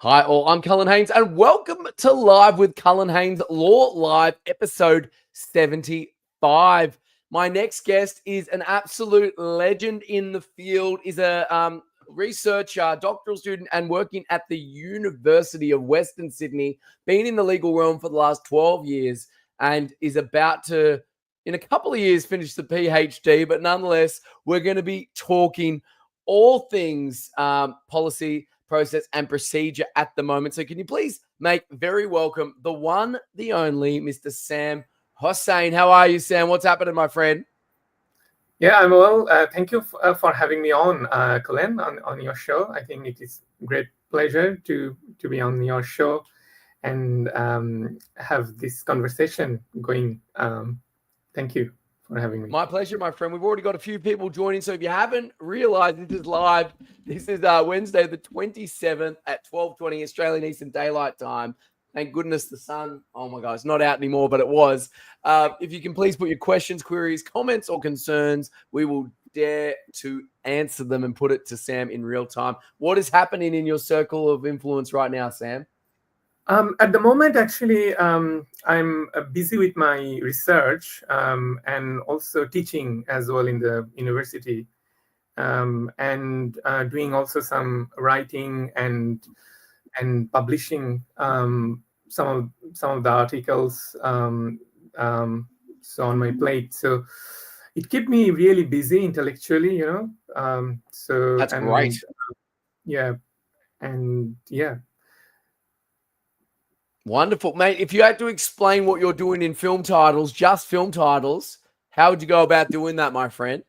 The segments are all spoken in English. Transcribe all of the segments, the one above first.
Hi, all. I'm Cullen Haynes, and welcome to Live with Cullen Haynes, LawLive, episode 75. My next guest is an absolute legend in the field. Is a researcher, doctoral student, and working at the University of Western Sydney. Been in the legal realm for the last 12 years, and is about to, in a couple of years, finish the PhD. But nonetheless, we're going to be talking all things policy, process, and procedure at the moment. So can you please make very welcome the one, the only, Mr. Sam Hossain. How are you, Sam? What's happening, my friend? Yeah, I'm well. Thank you for having me on, Cullen, on your show. I think it is a great pleasure to be on your show and have this conversation going. Thank you for having me. My pleasure, my friend. We've already got a few people joining. So if you haven't realized, this is live. This is Wednesday, the 27th at 12:20 Australian Eastern Daylight Time. Thank goodness the sun, oh my God, it's not out anymore, but it was. If you can please put your questions, queries, comments, or concerns, we will dare to answer them and put it to Sam in real time. What is happening in your circle of influence right now, Sam? At the moment, actually, I'm busy with my research and also teaching as well in the university, and doing also some writing and publishing some of the articles. So on my plate, so it kept me really busy intellectually, So That's and great. yeah, and yeah. Wonderful, mate. If you had to explain what you're doing in film titles, just film titles, how would you go about doing that, my friend?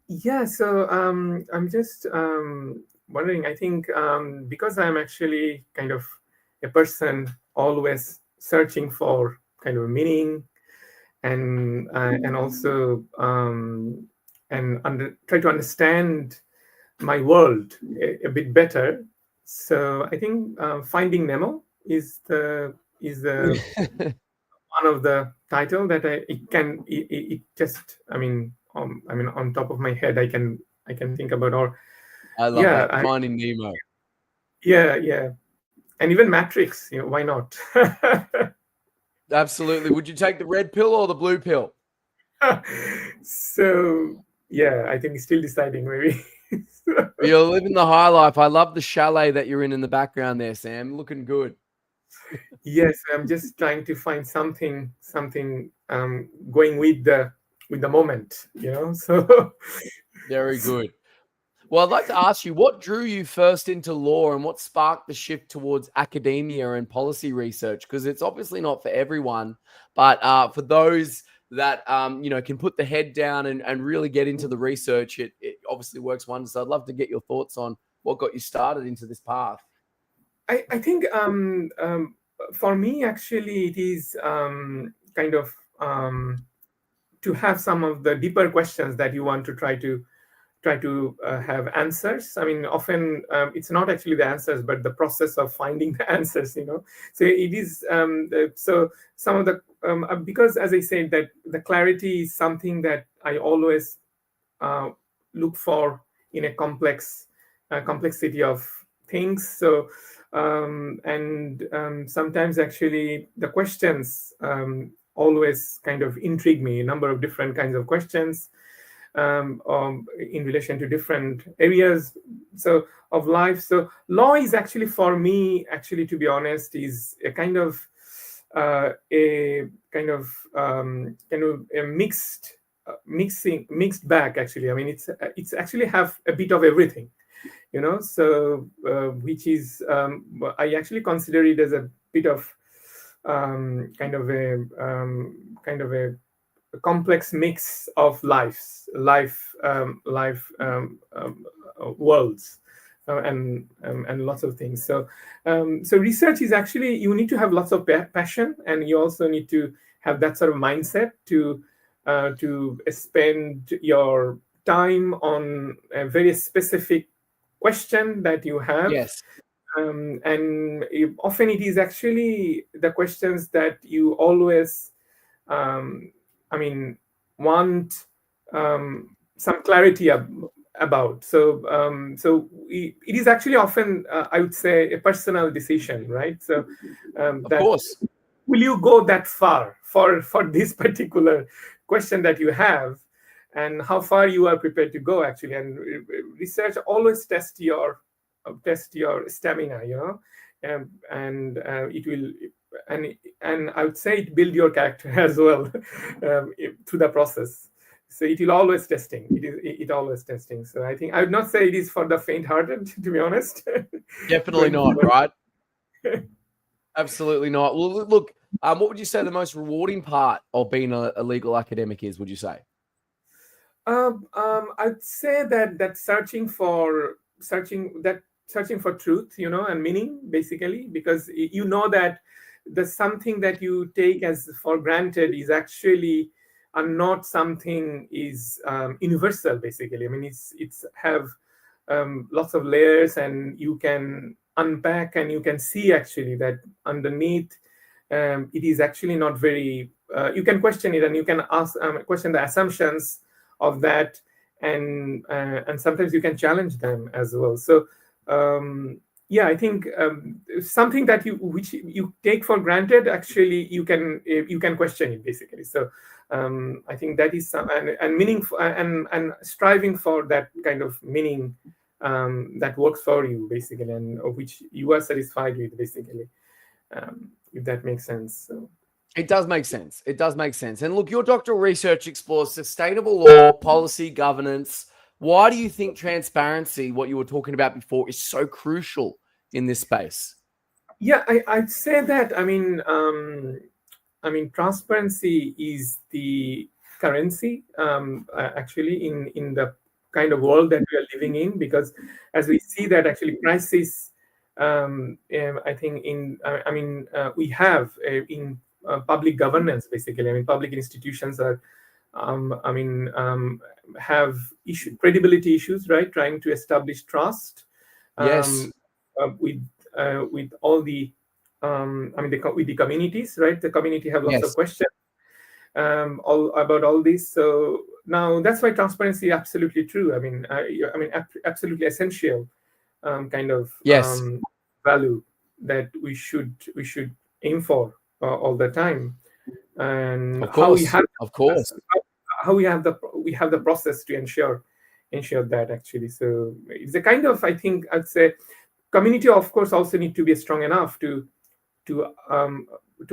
Yeah, so I'm just wondering. I think because I'm actually kind of a person always searching for kind of meaning and also try to understand my world a bit better. So I think Finding Nemo is the one of the title that it just on top of my head I can think about. Or I love yeah, that. Finding Nemo. yeah, and even Matrix, why not? Absolutely. Would you take the red pill or the blue pill? So yeah, I think still deciding maybe. You're living the high life. I love the chalet that you're in the background there, Sam. Looking good. Yes, I'm just trying to find something going with the moment, so Very good. Well, I'd like to ask you, what drew you first into law and what sparked the shift towards academia and policy research? Because it's obviously not for everyone, but for those that, can put the head down and really get into the research, it obviously works wonders. So I'd love to get your thoughts on what got you started into this path. I think for me actually it is kind of to have some of the deeper questions that you want to try to have answers. I mean, often it's not actually the answers, but the process of finding the answers. So it is. So some of the because, as I said, that the clarity is something that I always look for in a complexity of things. So sometimes actually the questions always kind of intrigue me. A number of different kinds of questions. In relation to different areas of life. So law is actually, for me, actually, to be honest, is a kind of a mixed bag. Actually, I mean, it's actually have a bit of everything, So which is I actually consider it as a bit of kind of a complex mix of worlds and lots of things. So research is actually, you need to have lots of passion, and you also need to have that sort of mindset to spend your time on a very specific question that you have. Yes. Often it is actually the questions that you always want some clarity about. It is actually often, I would say, a personal decision, right? So Of that course. will you go that far for this particular question that you have, and how far you are prepared to go actually. And research always test your stamina, and it will, and I would say it build your character as well through the process. So it will always testing. It always testing. So I think I would not say it is for the faint-hearted, to be honest. Definitely not, right? Absolutely not. Well, look, what would you say the most rewarding part of being a legal academic is, would you say? I'd say that searching for truth, and meaning, basically, because you know that the something that you take as for granted is actually not something is universal. Basically, I mean, it's have lots of layers, and you can unpack and you can see actually that underneath it is actually not very. You can question it, and you can ask question the assumptions of that, and sometimes you can challenge them as well. So yeah, I think something that which you take for granted, actually you can question it, basically. So I think that is some, and meaningful, and striving for that kind of meaning that works for you, basically, and of which you are satisfied with, basically, if that makes sense. So It does make sense. It does make sense. And look, your doctoral research explores sustainable law, policy, governance. Why do you think transparency, what you were talking about before, is so crucial in this space? yeah, I'd say that. I mean, transparency is the currency, actually, in the kind of world that we are living in, because as we see that actually crisis, I think we have in public governance, basically. I mean, public institutions are, have credibility issues, right? Trying to establish trust Yes. with all the with the communities, right? The community have lots of Yes. questions all about all this. So now that's why transparency is absolutely true. Absolutely essential kind of Yes. value that we should aim for all the time. And Of course. Of course. how we have the process to ensure that, actually. So it's a kind of, I think, I'd say, community, of course, also need to be strong enough to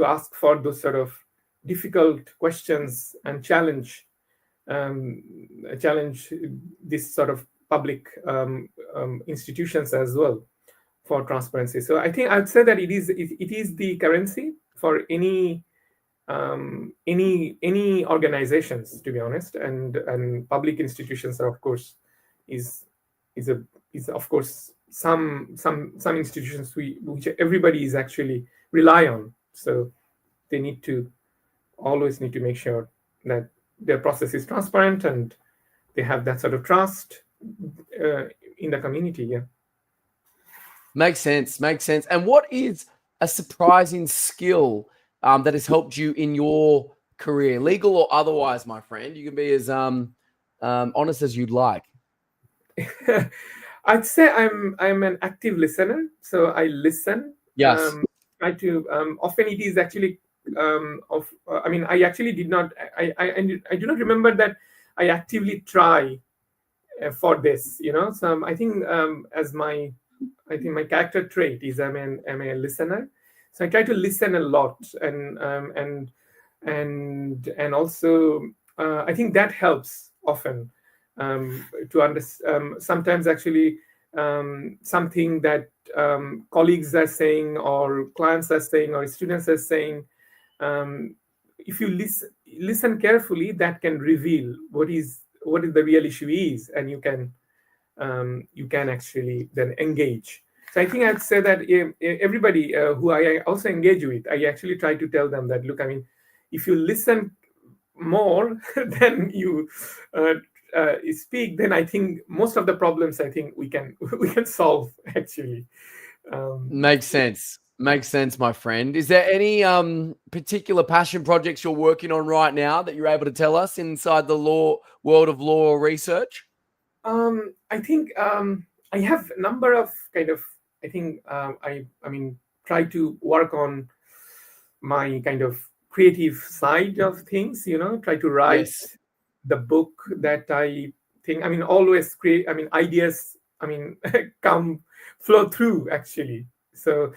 ask for those sort of difficult questions and challenge this sort of public institutions as well for transparency. So I think I'd say that it is the currency for any organizations, to be honest, and public institutions are, of course, is of course some institutions which everybody is actually rely on. So they always need to make sure that their process is transparent and they have that sort of trust in the community. Yeah. Makes sense. Makes sense. And what is a surprising skill that has helped you in your career, legal or otherwise, my friend? You can be as honest as you'd like. I'd say I'm an active listener, so I listen. Yes. Try to. Often it is actually. I actually did not. I do not remember that I actively try for this. So I think my character trait is I'm a listener. So I try to listen a lot, and also I think that helps often to understand. Sometimes actually something that colleagues are saying, or clients are saying, or students are saying, if you listen carefully, that can reveal what is the real issue is, and you can actually then engage. So I think I'd say that everybody who I also engage with, I actually try to tell them that, look, I mean, if you listen more than you speak, then I think most of the problems, I think we can solve, actually. Makes sense. Makes sense, my friend. Is there any particular passion projects you're working on right now that you're able to tell us inside the world of law research? I think I have a number of kind of. I think I mean try to work on my kind of creative side of things. Try to write Yes. the book that I think. I mean, always create. I mean, ideas. I mean, come flow through actually. So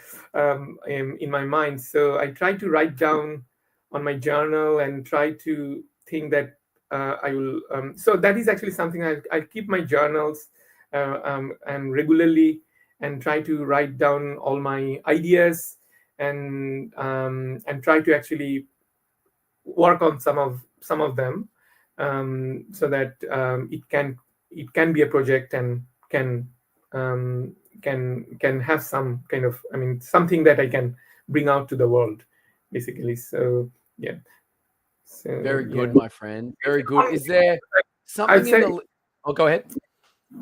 in my mind, so I try to write down on my journal and try to think that I will. So that is actually something I keep my journals and regularly and try to write down all my ideas and try to actually work on some of them so that it can be a project and um, can have some kind of something that I can bring out to the world basically. So yeah. So Very yeah. good, my friend. Very good. Is On- there I'd something in say the? Oh, go ahead.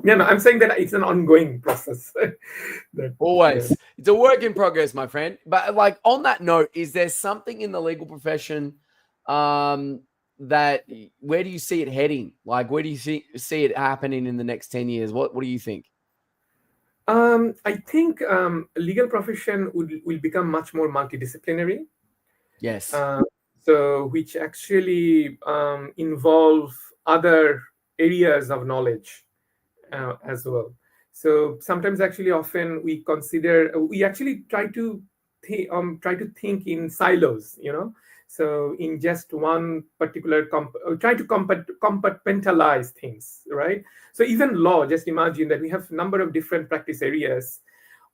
yeah, no, I'm saying that it's an ongoing process. that yeah. Always. It's a work in progress, my friend. But like on that note, is there something in the legal profession that where do you see it heading? Like where do you see it happening in the next 10 years? What do you think? I think legal profession will become much more multidisciplinary. Yes. uh, so which actually involve other areas of knowledge as well. So sometimes actually often we actually try to think in silos. So in just one particular try to compartmentalize things, right? So even law, just imagine that we have a number of different practice areas,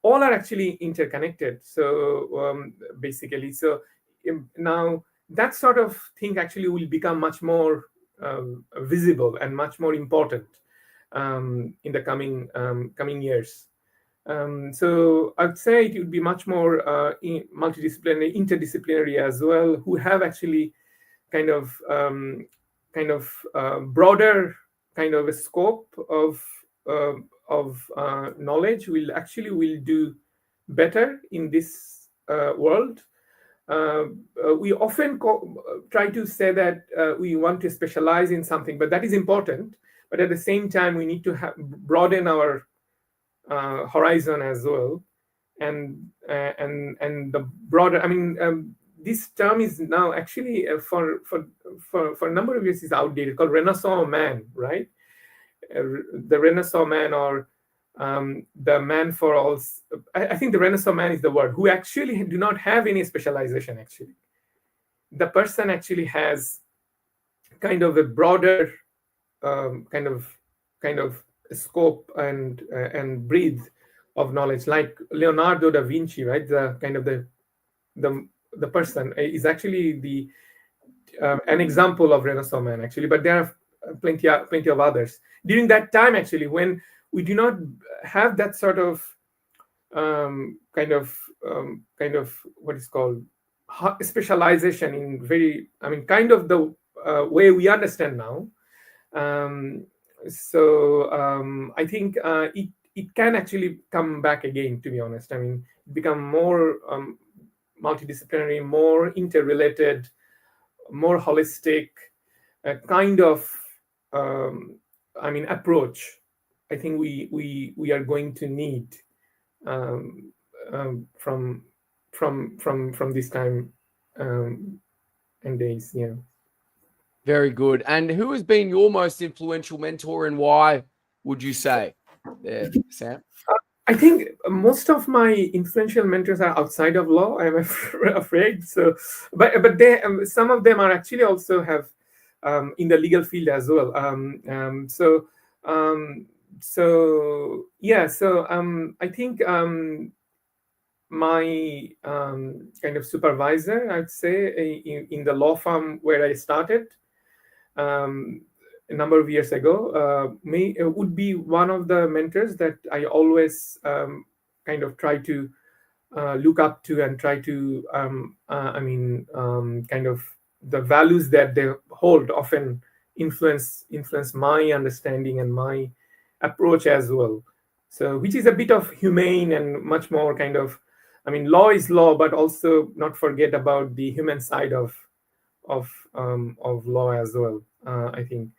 all are actually interconnected. So basically, so now that sort of thing actually will become much more visible and much more important in the coming years. So I'd say it would be much more multidisciplinary, interdisciplinary as well, who have actually kind of broader kind of a scope of knowledge will do better in this world. We often try to say that we want to specialize in something, but that is important. But at the same time, we need to broaden our horizon as well, and the broader. I mean, this term is now actually for a number of years is outdated, called Renaissance man, right? The Renaissance man, or the man for all. I think the Renaissance man is the word, who actually do not have any specialization. Actually, the person actually has kind of a broader kind of scope and breadth of knowledge, like Leonardo da Vinci, right? The kind of the person is actually the an example of Renaissance man, actually, but there are plenty of others during that time, actually, when we do not have that sort of kind of what is called specialization in kind of the way we understand now. um, I think it can actually come back again, to be honest. I mean, become more multidisciplinary, more interrelated, more holistic kind of approach. I think we are going to need um, from this time and days. Yeah. Very good. And who has been your most influential mentor and why would you say there, Sam? I think most of my influential mentors are outside of law. I'm afraid. So, but they some of them are actually also have in the legal field as well. Yeah. So I think my kind of supervisor, I'd say, in the law firm where I started um, a number of years ago, would be one of the mentors that I always kind of try to look up to, and try to kind of the values that they hold often influence my understanding and my approach as well. So which is a bit of humane and much more kind of, law is law, but also not forget about the human side of law as well. I think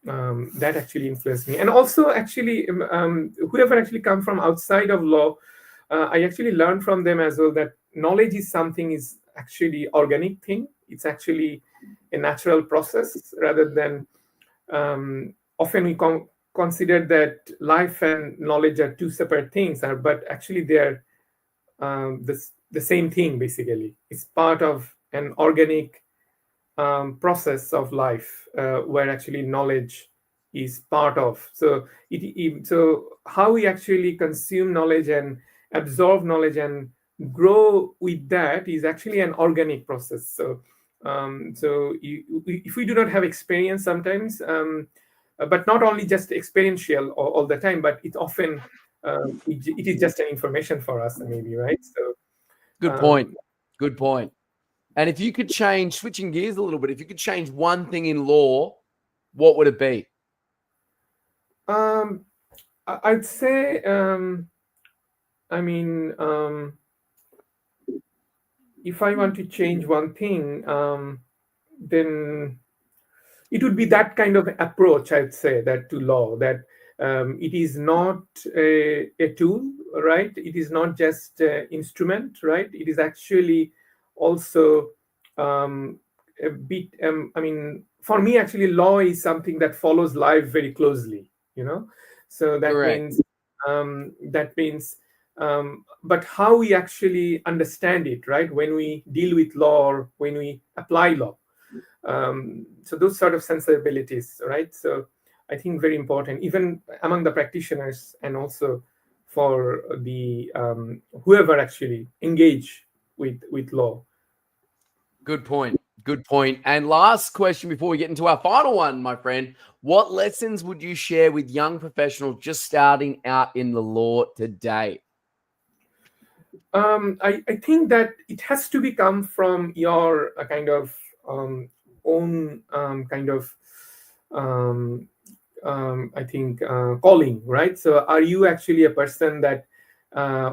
that actually influenced me. And also, actually, whoever actually come from outside of law, I actually learned from them as well that knowledge is actually organic thing. It's actually a natural process rather than often we consider that life and knowledge are two separate things, but actually they are the same thing. Basically, it's part of an organic process of life where actually knowledge is part of. So so how we actually consume knowledge and absorb knowledge and grow with that is actually an organic process. So if we do not have experience sometimes, but not only just experiential all the time, but it often it is just an information for us maybe, right? So Good point. Good point. And if you could change, switching gears a little bit, if you could change one thing in law, what would it be? I'd say, if I want to change one thing, then it would be that kind of approach. I'd say that to law, that it is not a tool, right? It is not just an instrument, right? It is actually also a bit. For me, actually, law is something that follows life very closely. So that Correct. means but how we actually understand it, right? When we deal with law or when we apply law. So those sort of sensibilities, right? So I think very important, even among the practitioners and also for the whoever actually engage with law. Good point. Good point. And last question before we get into our final one, my friend. What lessons would you share with young professionals just starting out in the law today? I think that it has to become from your kind of own kind of I think calling, right? So are you actually a person that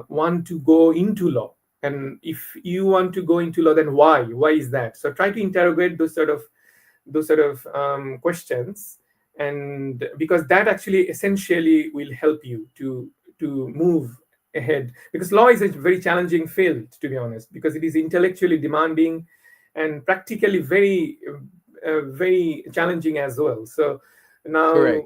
want to go into law? And if you want to go into law, then why? Why is that? So try to interrogate those sort of questions, and because that actually essentially will help you to move ahead, because law is a very challenging field, to be honest, because it is intellectually demanding and practically very challenging as well. So now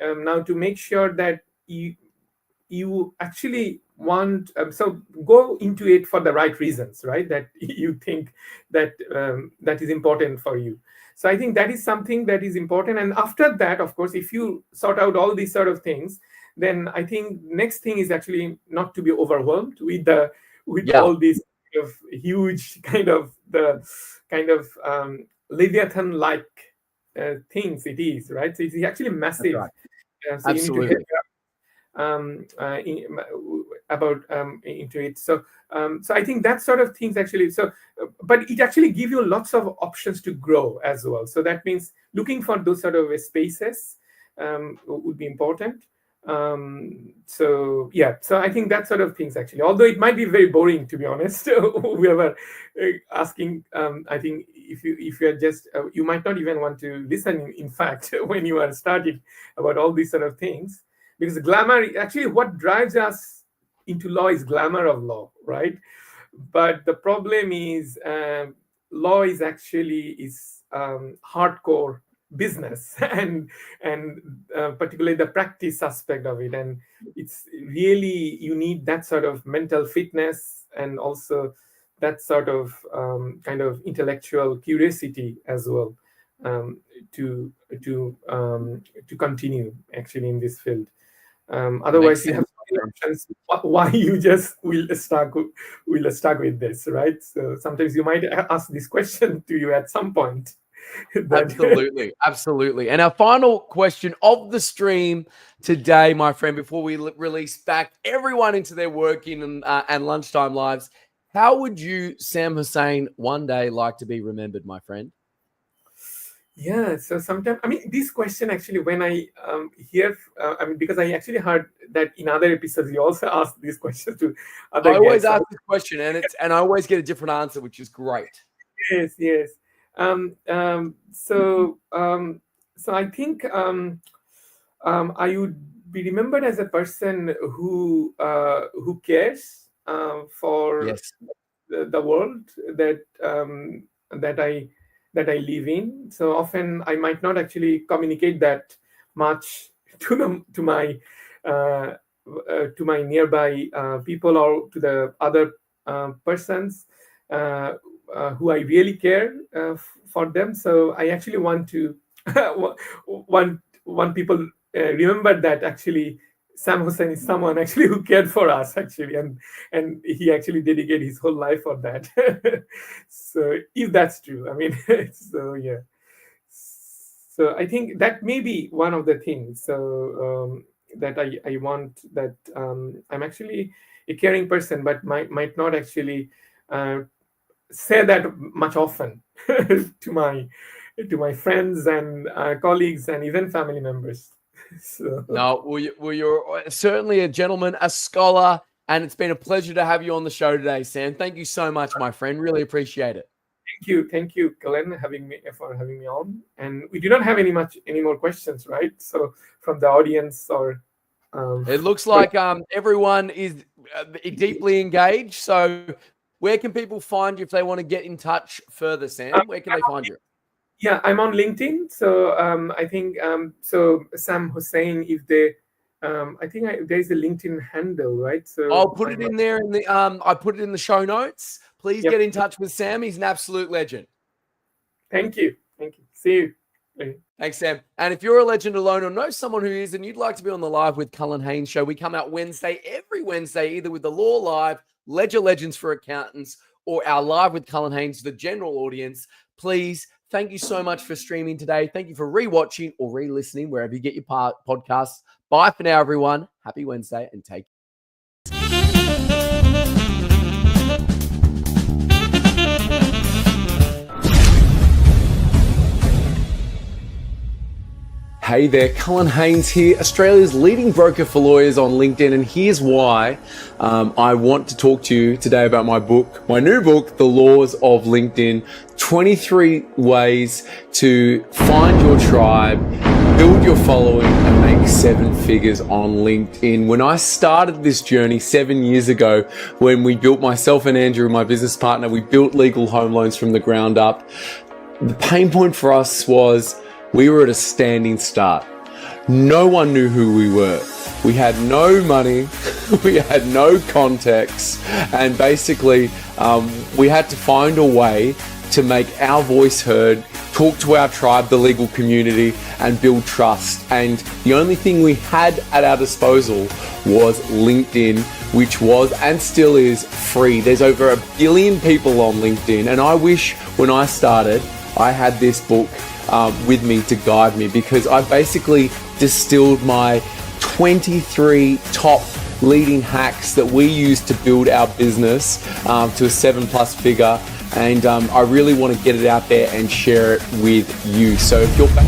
now to make sure that you actually want so go into it for the right reasons, right? That you think that that is important for you. So I think that is something that is important. And after that, of course, if you sort out all these sort of things, then I think next thing is actually not to be overwhelmed with all these kind of huge kind of Leviathan like things it is, right? So it's actually massive. Right. So you need to Absolutely. about into it. So I think that sort of things actually. So, but it actually gives you lots of options to grow as well. So that means looking for those sort of spaces would be important. So yeah, so I think that sort of things actually, although it might be very boring, to be honest, whoever asking, I think if you're just you might not even want to listen, in fact, when you are starting about all these sort of things, because glamour, actually what drives us into law is glamour of law, right? But the problem is law is actually hardcore business and particularly the practice aspect of it, and it's really, you need that sort of mental fitness and also that sort of kind of intellectual curiosity as well, to continue actually in this field. Otherwise you have so many options. Why you just will stuck with this, right? So sometimes you might ask this question to you at some point. Absolutely. And our final question of the stream today, my friend, before we release back everyone into their working and lunchtime lives, how would you, Sam Hossain, one day like to be remembered, my friend? Yeah, so sometimes, I mean, this question actually, when I hear, because I actually heard that in other episodes you also asked this question to other I always guests. ask this question, and I always get a different answer, which is great. Yes. So I think I would be remembered as a person who cares for Yes. the world that that I that I live in. So often I might not actually communicate that much uh, to my nearby people or to the other persons who I really care for them. So I actually want to want people remember that actually Sam Hossain is someone actually who cared for us actually, and he actually dedicated his whole life for that. So if that's true, I mean, so yeah. So I think that may be one of the things. So that I want that I'm actually a caring person, but might not actually say that much often to my friends and colleagues and even family members. So No, well, you're certainly a gentleman, a scholar, and it's been a pleasure to have you on the show today, Sam. Thank you so much, my friend. Really appreciate it. thank you, Cullen, for having me on. And we do not have any more questions, right? So from the audience or It looks like everyone is deeply engaged. So where can people find you if they want to get in touch further, Sam? Where can they find you? Yeah, I'm on LinkedIn. So I think so Sam Hossain. If they, I think there's a LinkedIn handle, right? So I'll put it in there in the I put it in the show notes. Please Yep. get in touch with Sam. He's an absolute legend. Thank you. See you. Bye. Thanks, Sam. And if you're a legend alone or know someone who is and you'd like to be on the Live with Cullen Haynes show, we come out every Wednesday, either with the LawLive, Ledger Legends for Accountants, or our Live with Cullen Haynes, the general audience. Please, thank you so much for streaming today. Thank you for rewatching or re-listening wherever you get your podcasts. Bye for now, everyone. Happy Wednesday and take care. Hey there, Cullen Haynes here, Australia's leading broker for lawyers on LinkedIn, and here's why I want to talk to you today about my new book, The Laws of LinkedIn, 23 ways to find your tribe, build your following, and make 7 figures on LinkedIn. When I started this journey 7 years ago, when we built, myself and Andrew, my business partner, we built Legal Home Loans from the ground up, the pain point for us was we were at a standing start. No one knew who we were. We had no money, we had no contacts, and basically we had to find a way to make our voice heard, talk to our tribe, the legal community, and build trust. And the only thing we had at our disposal was LinkedIn, which was and still is free. There's over 1 billion people on LinkedIn, and I wish when I started, I had this book with me to guide me, because I basically distilled my 23 top leading hacks that we use to build our business to a 7+ figure, and I really want to get it out there and share it with you. So if you're back